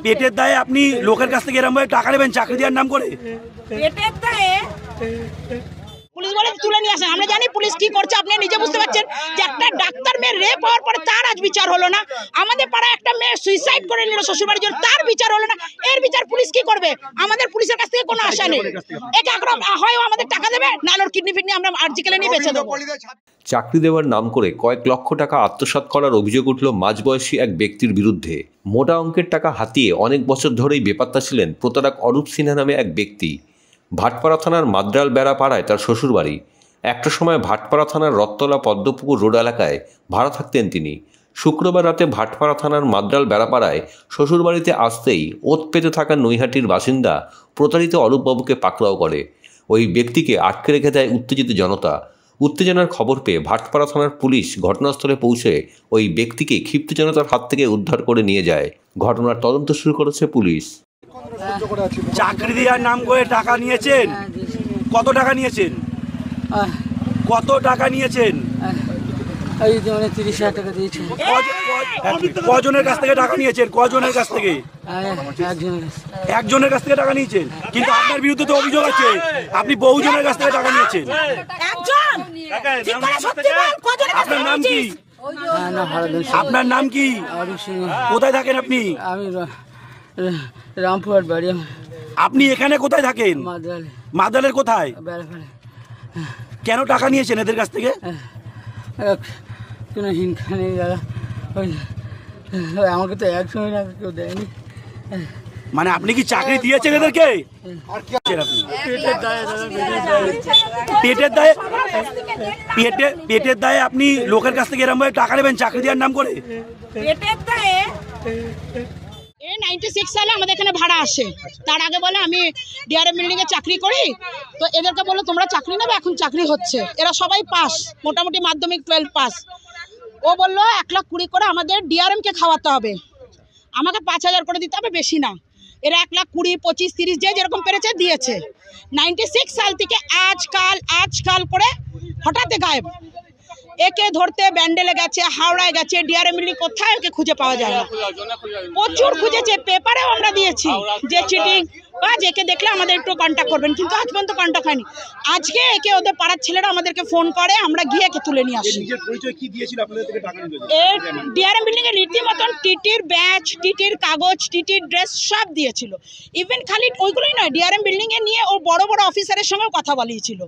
পেটের দায়ে আপনি লোকের কাছ থেকে এরকম টাকা নেবেন চাকরি দেওয়ার নাম করে? পেটের দায়ে পুলিশ বলে তুলে নিয়ে আসেন। আমরা জানি পুলিশ কি করছে, আপনি নিজে বুঝতে পারছেন যে একটা ডাক্তার মেয়ে রেপ হওয়ার পরে তার আজ বিচার হলো না। আমাদের পাড়ায় একটা মেয়ে সুইসাইড করে নিল শ্বশুরবাড়ির জন্য, তার বিচার হলো না। এর বিচার পুলিশ কি করবে? আমাদের পুলিশের কাছ থেকে কোনো আশা নেই। একে একরকম হয় আমাদের টাকা দেবে, না ওর কিডনি ফিডনি আমরা আর্জিক্যালে নিয়ে বেঁচে দেবো। চাকরি দেওয়ার নাম করে কয়েক লক্ষ টাকা আত্মসাৎ করার অভিযোগ উঠল মাঝবয়সী এক ব্যক্তির বিরুদ্ধে। মোটা অঙ্কের টাকা হাতিয়ে অনেক বছর ধরেই বেপাত্তা ছিলেন প্রতারক অরূপ সিনহা নামে এক ব্যক্তি। ভাটপাড়া থানার মাদ্রাল বেড়া পাড়ায় তার শ্বশুরবাড়ি। একটা সময় ভাটপাড়া থানার রত্তলা পদ্মপুকুর রোড এলাকায় ভাড়া থাকতেন তিনি। শুক্রবার রাতে ভাটপাড়া থানার মাদ্রাল বেড়াপাড়ায় শ্বশুরবাড়িতে আসতেই ওত পেতে থাকা নৈহাটির বাসিন্দা প্রতারিত অরূপবাবুকে পাকড়াও করে। ওই ব্যক্তিকে আটকে রেখে দেয় উত্তেজিত জনতা। উত্তেজনার খবর পেয়ে ভাটপাড়া থানার পুলিশ ঘটনাস্থলে পৌঁছে ওই ব্যক্তিকে ক্ষিপ্ত জনতার হাত থেকে উদ্ধার করে নিয়ে যায়। ঘটনার তদন্ত শুরু করেছে পুলিশ। চাকরি দেওয়ার নাম করে টাকা নিয়েছেন? কত টাকা নিয়েছেন? কত টাকা নিয়েছেন? 30,000 টাকা দিয়েছে। কজনের কাছ থেকে টাকা নিয়েছেন? কজনের কাছ থেকে? একজনের কাছ থেকে টাকা নিয়েছেন, কিন্তু আপনার বিরুদ্ধে তো অভিযোগ আছে আপনি বহুজনের কাছ থেকে টাকা নিয়েছেন। আপনার নাম কি? আপনার নাম কি? কোথায় থাকেন আপনি? আমি রামপুরহাট বাড়ি। আপনি এখানে কোথায় থাকেন? মাদালের কোথায়? কেন টাকা নিয়েছেন এদের কাছ থেকে? কোনো হিংসা নেই দাদা, আমাকে তো 100 টাকা কেউ দেয়নি। মানে আপনি কি চাকরি দিয়েছেন এদেরকে? পেটের দায়ে আপনি লোকের কাছ থেকে এরকম টাকা নেবেন চাকরি দেওয়ার নাম করে? পেটের দায়ে 96 সালে আমাদের এখানে ভাড়া আসে। তার আগে বলে আমি ডিআরএম বিল্ডিং এ চাকরি করি, তো এদেরকে বললো তোমরা চাকরি নেবে, এখন চাকরি হচ্ছে। এরা সবাই পাস, মোটামুটি মাধ্যমিক 12 পাস। ও বললো 1,20,000 করে আমাদের ডিআরএম কে খাওয়াতে হবে, আমাকে 5,000 করে দিতে হবে, বেশি না। এরা 1,20,000, 25, 30 যে যেরকম পেরেছে দিয়েছে। 96 সাল থেকে আজকাল করে হঠাৎ গায়েব। একে ধরতে ব্যান্ডেলে গেছে, হাওড়ায় গেছে, ডিআরএম বিল্ডিং কোথায় ওকে খুঁজে পাওয়া যায় না। প্রচুর খুঁজেছে, পেপারেও আমরা দিয়েছি যে চিটিং বা যেকে দেখলে আমাদের একটু কন্ট্যাক্ট করবেন, কিন্তু আজ পর্যন্ত কন্ট্যাক্ট হয়নি। আজকে একে ওদের পাড়ার ছেলেরা আমাদেরকে ফোন করে, আমরা গিয়ে একে তুলে নিয়ে আসি। ডিআরএম বিল্ডিং এর রীতিমতন টিটির ব্যাচ, টিটির কাগজ, টিটির ড্রেস সব দিয়েছিল। ইভেন খালি ওইগুলোই নয়, ডিআরএম বিল্ডিং এ নিয়ে ও বড় বড় অফিসারের সঙ্গেও কথা বলিয়েছিল।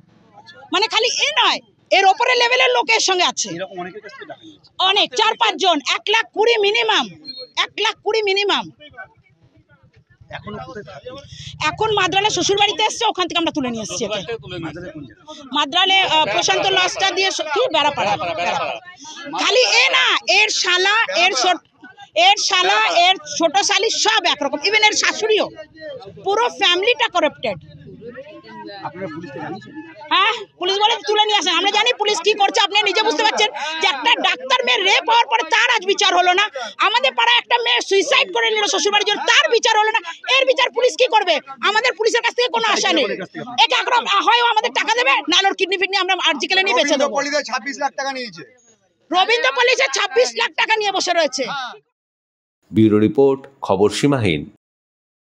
মানে খালি এ নয়, এর ওপরে লেভেলের লোকের সঙ্গে আছে অনেক, 4-5 জন। 1,20,000 মিনিমাম, 1,20,000 মিনিমাম। এখন মাদ্রালে শ্বশুর বাড়িতে এসছে, ওখান থেকে আমরা তুলে নিয়ে এসছি। মাদ্রালে প্রশান্ত লজটা দিয়ে কি বেড়াপাড়া। খালি এ না, এর শালা, এর ছোট শালি সব একরকম, ইভেন এর শাশুড়িও। পুরো ফ্যামিলিটা করাপ্টেড। হ্যাঁ, পুলিশ বলে তুলে নিয়ে আসেন। আমরা জানি পুলিশ কি করছে, আপনি নিজে বুঝতে পারছেন যে একটা ডাক্তার মেয়ে রেপ হওয়ার পরে তার আজ বিচার হলো না। আমাদের পাড়ায় একটা মেয়ে সুইসাইড করে নিল শ্বশুরবাড়ির জন্য, তার বিচার হলো না। এর বিচার পুলিশ কি করবে? আমাদের পুলিশের কাছ থেকে কোনো আশা নেই। একে একরকম হয় আমাদের টাকা দেবে, না ওর কিডনি ফিডনি আমরা আর্জিক্যালে নিয়ে বেঁচে দেবো। 26 লাখ টাকা নিয়েছে রবীন্দ্র পল্লিতে 26 লাখ টাকা নিয়ে বসে রয়েছে। ব্যুরো রিপোর্ট, খবর সীমাহীন।